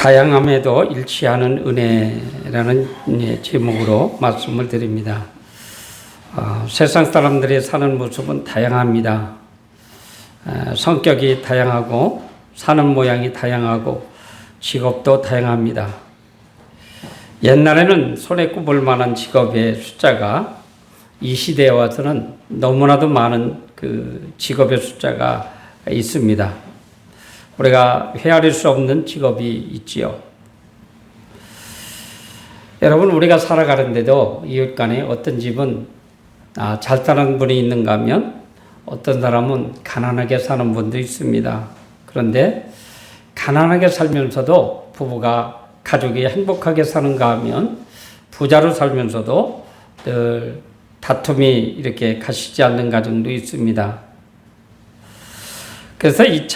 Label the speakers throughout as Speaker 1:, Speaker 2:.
Speaker 1: 다양함에도 일치하는 은혜라는 제목으로 말씀을 드립니다. 세상 사람들이 사는 모습은 다양합니다. 성격이 다양하고 사는 모양이 다양하고 직업도 다양합니다. 옛날에는 손에 꼽을 만한 직업의 숫자가 이 시대에 와서는 너무나도 많은 그 직업의 숫자가 있습니다. 우리가 헤아릴 수 없는 직업이 있지요. 여러분, 우리가 살아가는데도 이웃 간에 어떤 집은 잘 사는 분이 있는가 하면 어떤 사람은 가난하게 사는 분도 있습니다. 그런데 가난하게 살면서도 부부가 가족이 행복하게 사는가 하면 부자로 살면서도 늘 다툼이 이렇게 가시지 않는 가정도 있습니다. 그래서 이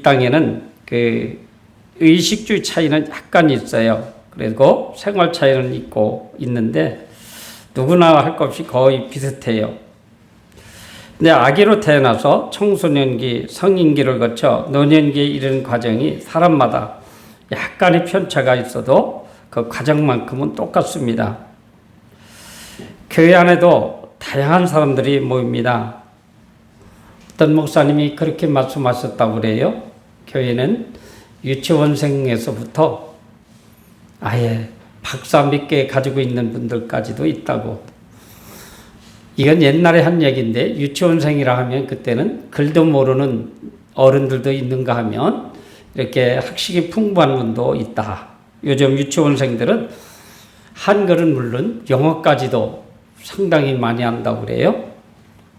Speaker 1: 땅에는 그 의식주의 차이는 약간 있어요. 그리고 생활 차이는 있는데 누구나 할 것 없이 거의 비슷해요. 근데 아기로 태어나서 청소년기, 성인기를 거쳐 노년기에 이르는 과정이 사람마다 약간의 편차가 있어도 그 과정만큼은 똑같습니다. 교회 안에도 다양한 사람들이 모입니다. 어떤 목사님이 그렇게 말씀하셨다고 그래요. 교회는 유치원생에서부터 아예 박사 몇 개 가지고 있는 분들까지도 있다고. 이건 옛날에 한 얘기인데 유치원생이라 하면 그때는 글도 모르는 어른들도 있는가 하면 이렇게 학식이 풍부한 분도 있다. 요즘 유치원생들은 한글은 물론 영어까지도 상당히 많이 한다고 그래요.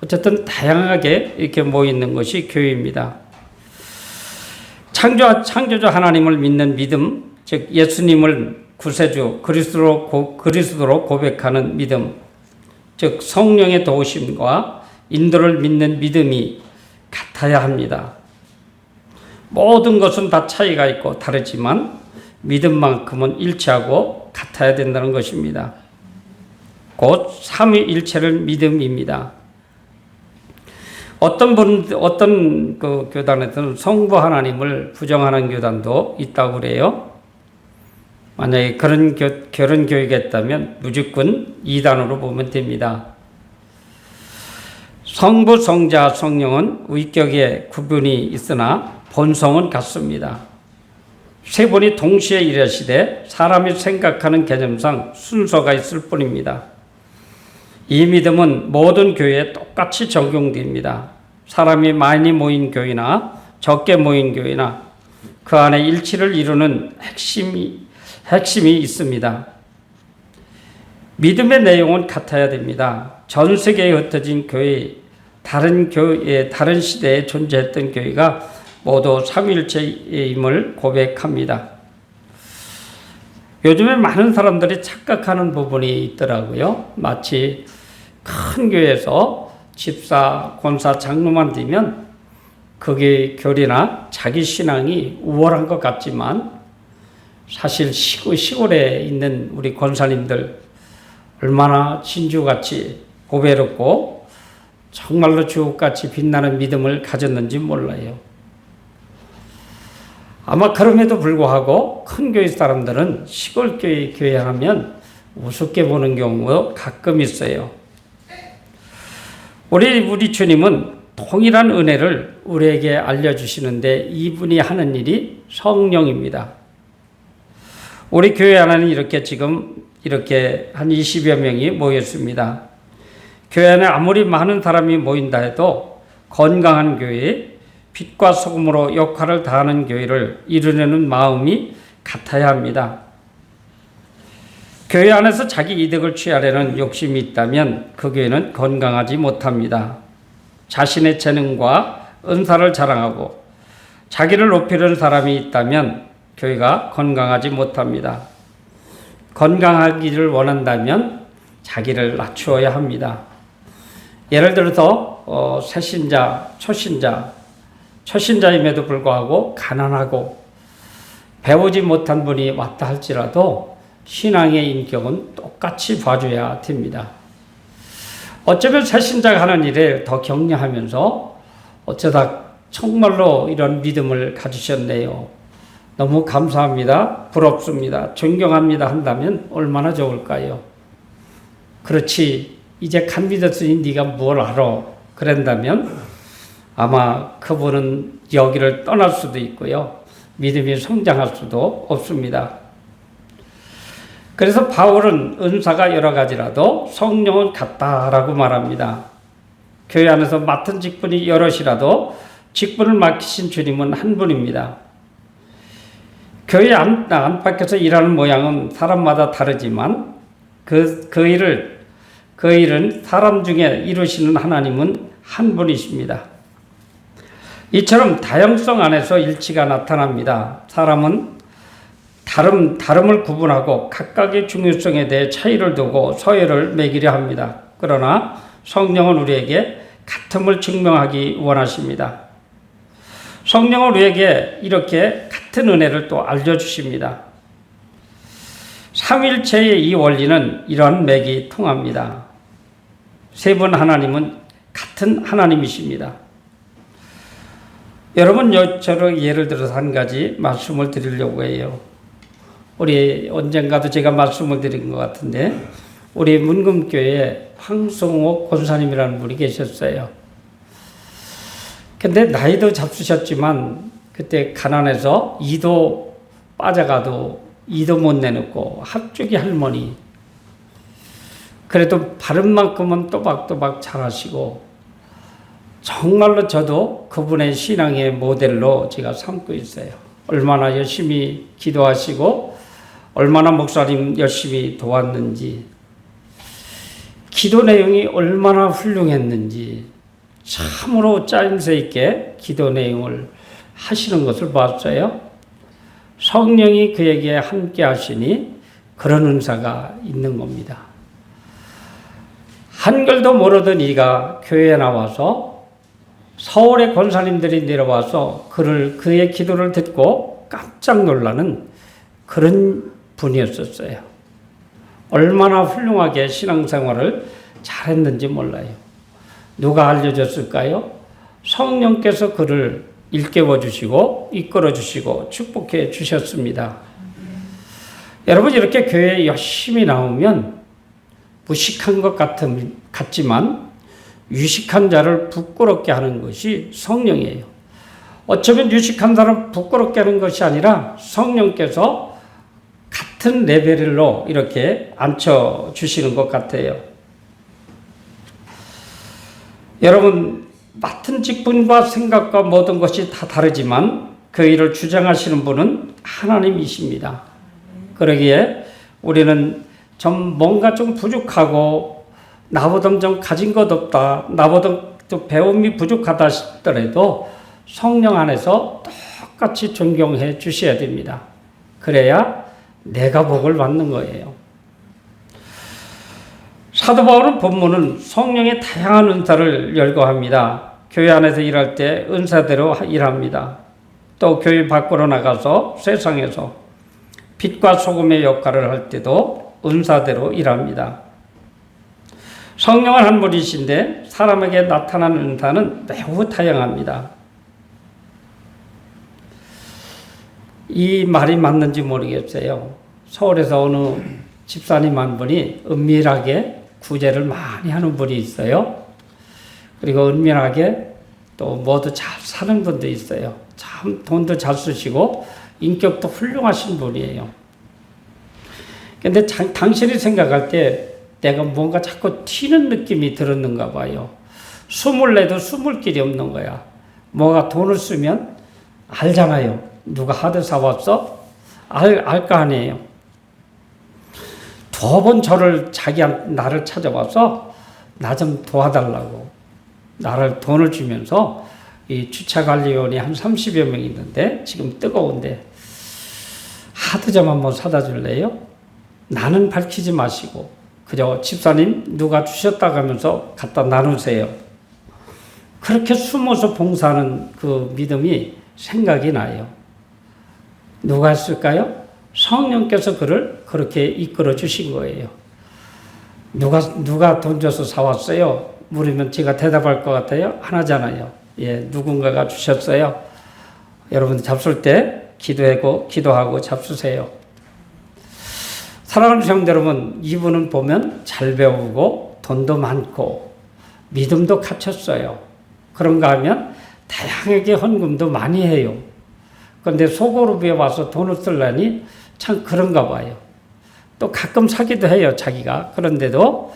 Speaker 1: 어쨌든 다양하게 이렇게 모이는 것이 교회입니다. 창조주 하나님을 믿는 믿음, 즉 예수님을 구세주 그리스도로 고백하는 믿음, 즉 성령의 도우심과 인도를 믿는 믿음이 같아야 합니다. 모든 것은 다 차이가 있고 다르지만 믿음만큼은 일치하고 같아야 된다는 것입니다. 곧 삼위일체를 믿음입니다. 어떤 그 교단에서는 성부 하나님을 부정하는 교단도 있다고 그래요. 만약에 그런 교회가 있다면 무조건 이단으로 보면 됩니다. 성부, 성자, 성령은 위격의 구분이 있으나 본성은 같습니다. 세 분이 동시에 일하시되 사람이 생각하는 개념상 순서가 있을 뿐입니다. 이 믿음은 모든 교회에 똑같이 적용됩니다. 사람이 많이 모인 교회나 적게 모인 교회나 그 안에 일치를 이루는 핵심이 있습니다. 믿음의 내용은 같아야 됩니다. 전 세계에 흩어진 교회, 다른 시대에 존재했던 교회가 모두 삼위일체임을 고백합니다. 요즘에 많은 사람들이 착각하는 부분이 있더라고요. 마치 큰 교회에서 집사, 권사, 장로만 되면 그게 교리나 자기 신앙이 우월한 것 같지만 사실 시골에 있는 우리 권사님들 얼마나 진주같이 보배롭고 정말로 주옥같이 빛나는 믿음을 가졌는지 몰라요. 아마 그럼에도 불구하고 큰 교회 사람들은 시골 교회 하면 우습게 보는 경우도 가끔 있어요. 우리 주님은 동일한 은혜를 우리에게 알려주시는데 이분이 하는 일이 성령입니다. 우리 교회 안에는 지금 이렇게 한 20여 명이 모였습니다. 교회 안에 아무리 많은 사람이 모인다 해도 건강한 교회, 빛과 소금으로 역할을 다하는 교회를 이루려는 마음이 같아야 합니다. 교회 안에서 자기 이득을 취하려는 욕심이 있다면 그 교회는 건강하지 못합니다. 자신의 재능과 은사를 자랑하고 자기를 높이려는 사람이 있다면 교회가 건강하지 못합니다. 건강하기를 원한다면 자기를 낮추어야 합니다. 예를 들어서 새신자, 초신자임에도 불구하고 가난하고 배우지 못한 분이 왔다 할지라도 신앙의 인격은 똑같이 봐줘야 됩니다. 어쩌면 새신자가 하는 일에 더 격려하면서 어쩌다 정말로 이런 믿음을 가지셨네요. 너무 감사합니다, 부럽습니다, 존경합니다 한다면 얼마나 좋을까요? 그렇지, 이제 간 믿었으니 네가 뭘 알아 그런다면 아마 그분은 여기를 떠날 수도 있고요, 믿음이 성장할 수도 없습니다. 그래서 바울은 은사가 여러 가지라도 성령은 같다라고 말합니다. 교회 안에서 맡은 직분이 여럿이라도 직분을 맡기신 주님은 한 분입니다. 교회 안팎에서 일하는 모양은 사람마다 다르지만 그 일은 사람 중에 이루시는 하나님은 한 분이십니다. 이처럼 다양성 안에서 일치가 나타납니다. 사람은 다름을 구분하고 각각의 중요성에 대해 차이를 두고 서열을 매기려 합니다. 그러나 성령은 우리에게 같음을 증명하기 원하십니다. 성령은 우리에게 이렇게 같은 은혜를 또 알려주십니다. 삼위일체의 이 원리는 이러한 맥이 통합니다. 세 분 하나님은 같은 하나님이십니다. 여러분, 저를 예를 들어서 한 가지 말씀을 드리려고 해요. 우리 언젠가도 제가 말씀을 드린 것 같은데, 우리 문금교회에 황성옥 권사님이라는 분이 계셨어요. 근데 나이도 잡수셨지만 그때 가난해서 이도 빠져가도 이도 못 내놓고 합주기 할머니, 그래도 발음만큼은 또박또박 잘하시고 정말로 저도 그분의 신앙의 모델로 제가 삼고 있어요. 얼마나 열심히 기도하시고 얼마나 목사님 열심히 도왔는지, 기도 내용이 얼마나 훌륭했는지 참으로 짜임새 있게 기도 내용을 하시는 것을 봤어요. 성령이 그에게 함께 하시니 그런 은사가 있는 겁니다. 한글도 모르던 이가 교회에 나와서 서울의 권사님들이 내려와서 그의 기도를 듣고 깜짝 놀라는 그런 분이었었어요. 얼마나 훌륭하게 신앙생활을 잘했는지 몰라요. 누가 알려줬을까요? 성령께서 그를 일깨워 주시고 이끌어 주시고 축복해 주셨습니다. 여러분, 이렇게 교회에 열심히 나오면 무식한 것 같지만 유식한 자를 부끄럽게 하는 것이 성령이에요. 어쩌면 유식한 사람 부끄럽게 하는 것이 아니라 성령께서 같은 레벨로 이렇게 앉혀주시는 것 같아요. 여러분, 맡은 직분과 생각과 모든 것이 다 다르지만 그 일을 주장하시는 분은 하나님이십니다. 그러기에 우리는 뭔가 좀 부족하고 나보다 좀 가진 것 없다, 나보다 또 배움이 부족하다 싶더라도 성령 안에서 똑같이 존경해 주셔야 됩니다. 그래야 내가 복을 받는 거예요. 사도 바울은 본문은 성령의 다양한 은사를 열거합니다. 교회 안에서 일할 때 은사대로 일합니다. 또 교회 밖으로 나가서 세상에서 빛과 소금의 역할을 할 때도 은사대로 일합니다. 성령은 한 분이신데 사람에게 나타나는 은사는 매우 다양합니다. 이 말이 맞는지 모르겠어요. 서울에서 어느 집사님 한 분이 은밀하게 구제를 많이 하는 분이 있어요. 그리고 은밀하게 또 모두 잘 사는 분도 있어요. 참 돈도 잘 쓰시고 인격도 훌륭하신 분이에요. 근데 당신이 생각할 때 내가 뭔가 자꾸 튀는 느낌이 들었는가 봐요. 숨을 내도 숨을 길이 없는 거야. 뭐가 돈을 쓰면 알잖아요. 누가 하드 사왔어? 알 거 아니에요. 2번 나를 찾아와서 나 좀 도와달라고 돈을 주면서 이 주차관리원이 한 30여 명 있는데 지금 뜨거운데 하드 좀 한번 사다 줄래요? 나는 밝히지 마시고 그저 집사님 누가 주셨다고 하면서 갖다 나누세요. 그렇게 숨어서 봉사하는 그 믿음이 생각이 나요. 누가 했을까요? 성령께서 그를 그렇게 이끌어 주신 거예요. 누가 돈 줘서 사왔어요? 물으면 제가 대답할 것 같아요? 안 하잖아요. 예, 누군가가 주셨어요. 여러분 잡술 때 기도하고 잡수세요. 사랑하는 성도 여러분, 이분은 보면 잘 배우고 돈도 많고 믿음도 갖췄어요. 그런가 하면 다양하게 헌금도 많이 해요. 그런데 소그룹에 와서 돈을 쓰려니 참 그런가 봐요. 또 가끔 사기도 해요, 자기가. 그런데도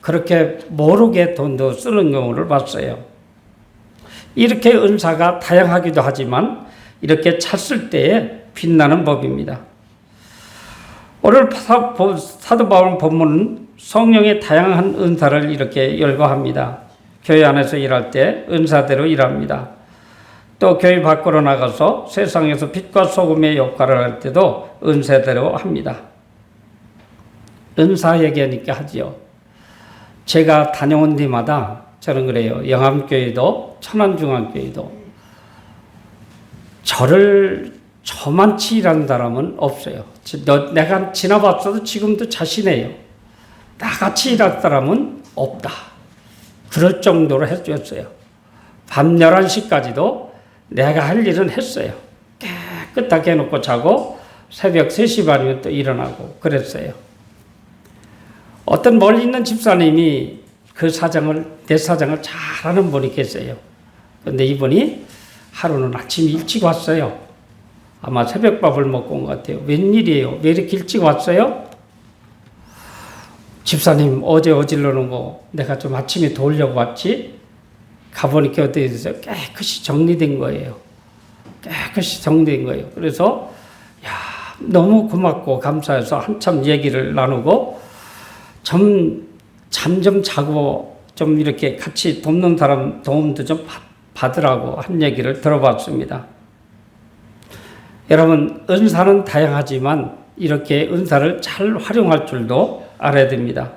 Speaker 1: 그렇게 모르게 돈도 쓰는 경우를 봤어요. 이렇게 은사가 다양하기도 하지만 이렇게 찼을 때에 빛나는 법입니다. 오늘 사도 바울 본문은 성령의 다양한 은사를 이렇게 열거합니다. 교회 안에서 일할 때 은사대로 일합니다. 또 교회 밖으로 나가서 세상에서 빛과 소금의 역할을 할 때도 은사대로 합니다. 은사 얘기하니까 하지요. 제가 다녀온 데마다 저는 그래요. 영암교회도 천안중앙교회도 저만치 일하는 사람은 없어요. 내가 지나봤어도 지금도 자신해요. 나같이 일할 사람은 없다. 그럴 정도로 해주었어요. 밤 11시까지도 내가 할 일은 했어요. 깨끗하게 해놓고 자고 새벽 3시 반이면 또 일어나고 그랬어요. 어떤 멀리 있는 집사님이 내 사장을 잘하는 분이 계세요. 그런데 이분이 하루는 아침 일찍 왔어요. 아마 새벽밥을 먹고 온 것 같아요. 웬일이에요? 왜 이렇게 일찍 왔어요? 집사님, 어제 어질러 놓은 거 내가 좀 아침에 도우려고 왔지? 가보니까 어떻게 됐어요? 깨끗이 정리된 거예요. 그래서 너무 고맙고 감사해서 한참 얘기를 나누고 잠 좀 자고 좀 이렇게 같이 돕는 사람 도움도 좀 받으라고 한 얘기를 들어봤습니다. 여러분, 은사는 다양하지만 이렇게 은사를 잘 활용할 줄도 알아야 됩니다.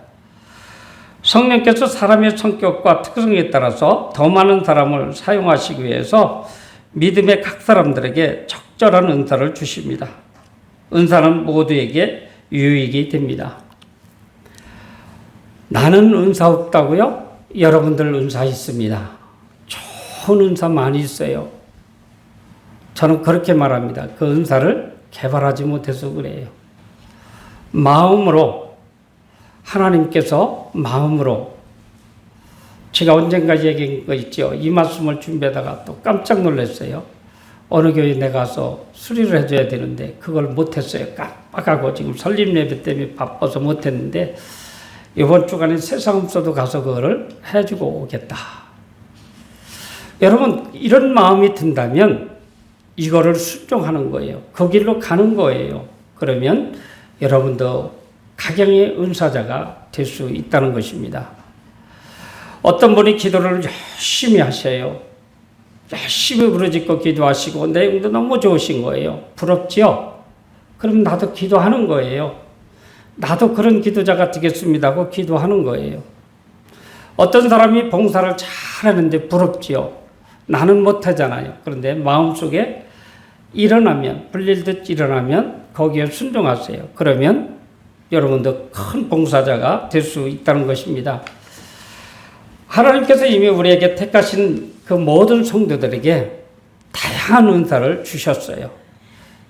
Speaker 1: 성령께서 사람의 성격과 특성에 따라서 더 많은 사람을 사용하시기 위해서 믿음의 각 사람들에게 적절한 은사를 주십니다. 은사는 모두에게 유익이 됩니다. 나는 은사 없다고요? 여러분들 은사 있습니다. 좋은 은사 많이 있어요. 저는 그렇게 말합니다. 그 은사를 개발하지 못해서 그래요. 마음으로, 하나님께서 마음으로, 제가 언젠가 얘기한 거 있죠. 이 말씀을 준비하다가 또 깜짝 놀랐어요. 어느 교회에 내가서 수리를 해줘야 되는데 그걸 못했어요. 깜빡하고 지금 설립 예배 때문에 바빠서 못했는데 이번 주간에 세상 없어도 가서 그거를 해주고 오겠다. 여러분, 이런 마음이 든다면 이거를 순종하는 거예요. 그 길로 가는 거예요. 그러면 여러분도 각양의 은사자가 될 수 있다는 것입니다. 어떤 분이 기도를 열심히 하셔요. 열심히 부르짖고 기도하시고 내용도 너무 좋으신 거예요. 부럽지요? 그럼 나도 기도하는 거예요. 나도 그런 기도자가 되겠습니다 하고 기도하는 거예요. 어떤 사람이 봉사를 잘하는데 부럽지요. 나는 못하잖아요. 그런데 마음속에 불릴듯 일어나면 거기에 순종하세요. 그러면 여러분도 큰 봉사자가 될 수 있다는 것입니다. 하나님께서 이미 우리에게 택하신 그 모든 성도들에게 다양한 은사를 주셨어요.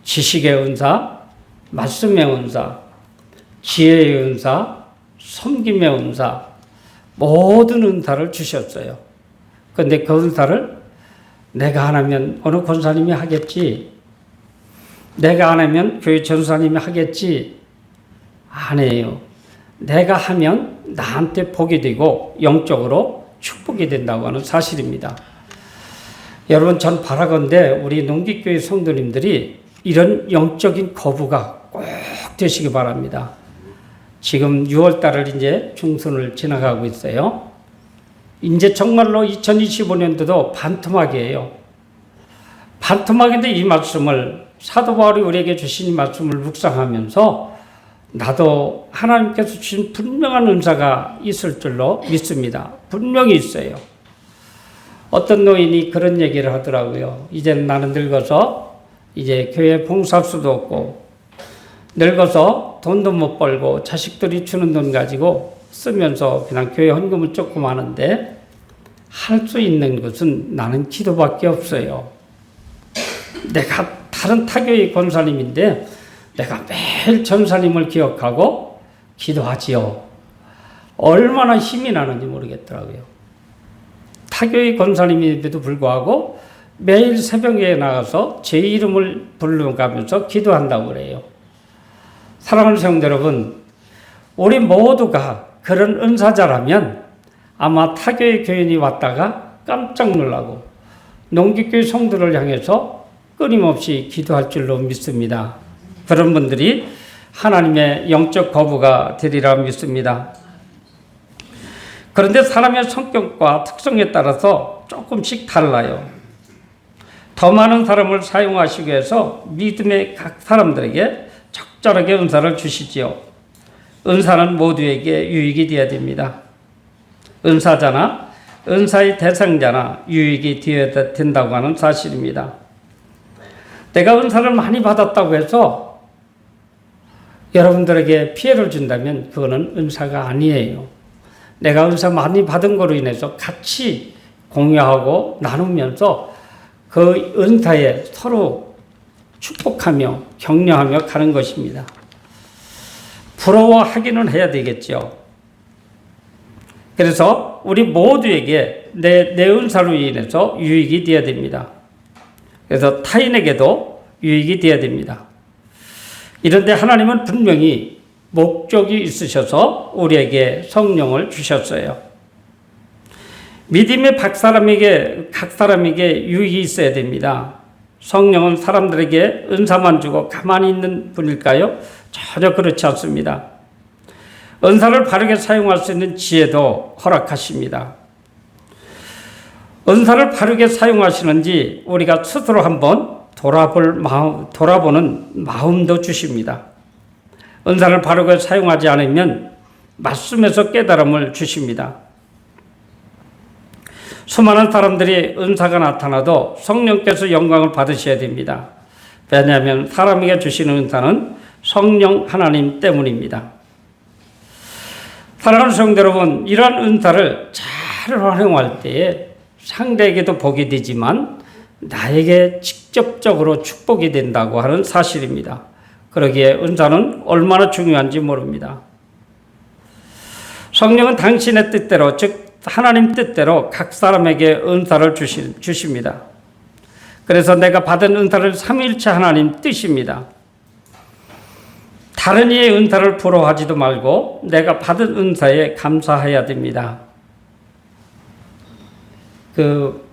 Speaker 1: 지식의 은사, 말씀의 은사, 지혜의 은사, 섬김의 은사, 모든 은사를 주셨어요. 그런데 그 은사를 내가 안 하면 어느 권사님이 하겠지, 내가 안 하면 교회 전사님이 하겠지, 안 해요. 내가 하면 나한테 복이 되고 영적으로 축복이 된다고 하는 사실입니다. 여러분, 전 바라건대 우리 농기교회 성도님들이 이런 영적인 거부가 꼭 되시기 바랍니다. 지금 6월달을 이제 중순을 지나가고 있어요. 이제 정말로 2025년도도 반토막이에요. 반토막인데 이 말씀을 사도 바울이 우리에게 주신 이 말씀을 묵상하면서 나도 하나님께서 주신 분명한 은사가 있을 줄로 믿습니다. 분명히 있어요. 어떤 노인이 그런 얘기를 하더라고요. 이제 나는 늙어서 이제 교회 봉사할 수도 없고 늙어서 돈도 못 벌고 자식들이 주는 돈 가지고 쓰면서 그냥 교회 헌금을 조금 하는데 할 수 있는 것은 나는 기도밖에 없어요. 내가 다 다른 타교의 권사님인데 내가 매일 전사님을 기억하고 기도하지요. 얼마나 힘이 나는지 모르겠더라고요. 타교의 권사님임에도 불구하고 매일 새벽에 나가서 제 이름을 부르면서 기도한다고 그래요. 사랑하는 성도 여러분, 우리 모두가 그런 은사자라면 아마 타교의 교인이 왔다가 깜짝 놀라고 농기교회 성도를 향해서 끊임없이 기도할 줄로 믿습니다. 그런 분들이 하나님의 영적 거부가 되리라 믿습니다. 그런데 사람의 성격과 특성에 따라서 조금씩 달라요. 더 많은 사람을 사용하시기 위해서 믿음의 각 사람들에게 적절하게 은사를 주시지요. 은사는 모두에게 유익이 되어야 됩니다. 은사자나 은사의 대상자나 유익이 되어야 된다고 하는 사실입니다. 내가 은사를 많이 받았다고 해서 여러분들에게 피해를 준다면 그거는 은사가 아니에요. 내가 은사 많이 받은 거로 인해서 같이 공유하고 나누면서 그 은사에 서로 축복하며 격려하며 가는 것입니다. 부러워하기는 해야 되겠죠. 그래서 우리 모두에게 내 은사로 인해서 유익이 되어야 됩니다. 그래서 타인에게도 유익이 되어야 됩니다. 이런데 하나님은 분명히 목적이 있으셔서 우리에게 성령을 주셨어요. 믿음의 각 사람에게 유익이 있어야 됩니다. 성령은 사람들에게 은사만 주고 가만히 있는 분일까요? 전혀 그렇지 않습니다. 은사를 바르게 사용할 수 있는 지혜도 허락하십니다. 은사를 바르게 사용하시는지 우리가 스스로 한번 돌아보는 마음도 주십니다. 은사를 바르게 사용하지 않으면 말씀에서 깨달음을 주십니다. 수많은 사람들이 은사가 나타나도 성령께서 영광을 받으셔야 됩니다. 왜냐하면 사람에게 주시는 은사는 성령 하나님 때문입니다. 사랑하는 성도 여러분, 이러한 은사를 잘 활용할 때에 상대에게도 복이 되지만 나에게 직접적으로 축복이 된다고 하는 사실입니다. 그러기에 은사는 얼마나 중요한지 모릅니다. 성령은 당신의 뜻대로, 즉 하나님 뜻대로 각 사람에게 은사를 주십니다. 그래서 내가 받은 은사를 삼위일체 하나님 뜻입니다. 다른 이의 은사를 부러워하지도 말고 내가 받은 은사에 감사해야 됩니다. 그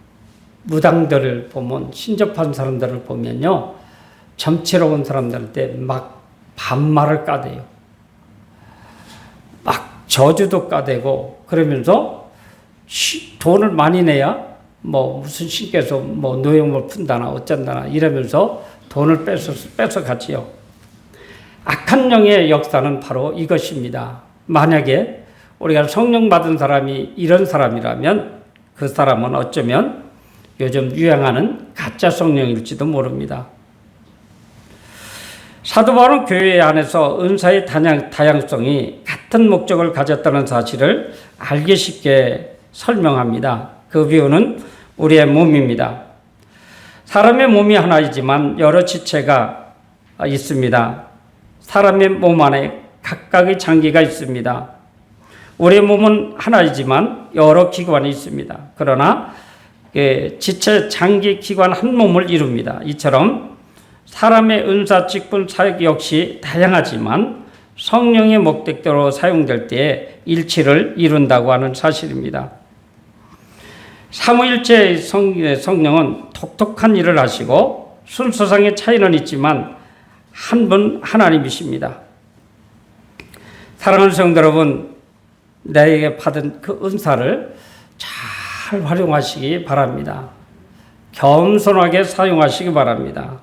Speaker 1: 무당들을 보면, 신접한 사람들을 보면요, 점치러운 사람들한테 막 반말을 까대요. 막 저주도 까대고 그러면서 돈을 많이 내야 무슨 신께서 노용을 푼다나 어쩐다나 이러면서 돈을 뺏어 가지요. 악한 영의 역사는 바로 이것입니다. 만약에 우리가 성령 받은 사람이 이런 사람이라면 그 사람은 어쩌면 요즘 유행하는 가짜 성령일지도 모릅니다. 사도 바울은 교회 안에서 은사의 다양성이 같은 목적을 가졌다는 사실을 알기 쉽게 설명합니다. 그 비유는 우리의 몸입니다. 사람의 몸이 하나이지만 여러 지체가 있습니다. 사람의 몸 안에 각각의 장기가 있습니다. 우리의 몸은 하나이지만 여러 기관이 있습니다. 그러나 지체, 장기, 기관 한 몸을 이룹니다. 이처럼 사람의 은사, 직분, 사역 역시 다양하지만 성령의 목적대로 사용될 때에 일치를 이룬다고 하는 사실입니다. 삼위일체의 성령은 독특한 일을 하시고 순서상의 차이는 있지만 한 분 하나님이십니다. 사랑하는 성도 여러분, 나에게 받은 그 은사를 잘 활용하시기 바랍니다. 겸손하게 사용하시기 바랍니다.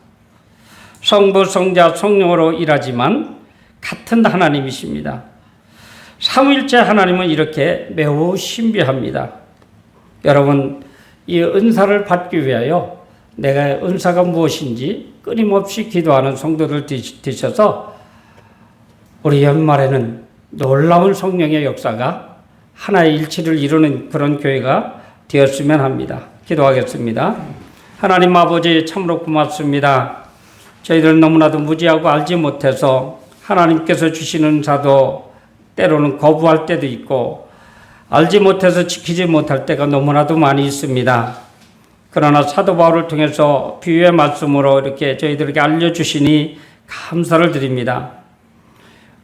Speaker 1: 성부, 성자, 성령으로 일하지만 같은 하나님이십니다. 삼위일체 하나님은 이렇게 매우 신비합니다. 여러분, 이 은사를 받기 위하여 내가 은사가 무엇인지 끊임없이 기도하는 성도들 되셔서 우리 연말에는 놀라운 성령의 역사가 하나의 일치를 이루는 그런 교회가 되었으면 합니다. 기도하겠습니다. 하나님 아버지, 참으로 고맙습니다. 저희들은 너무나도 무지하고 알지 못해서 하나님께서 주시는 은사도 때로는 거부할 때도 있고 알지 못해서 지키지 못할 때가 너무나도 많이 있습니다. 그러나 사도 바울을 통해서 비유의 말씀으로 이렇게 저희들에게 알려주시니 감사를 드립니다.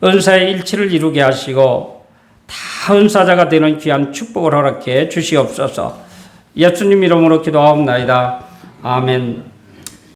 Speaker 1: 은사의 일치를 이루게 하시고 다 은사자가 되는 귀한 축복을 허락해 주시옵소서. 예수님 이름으로 기도하옵나이다. 아멘.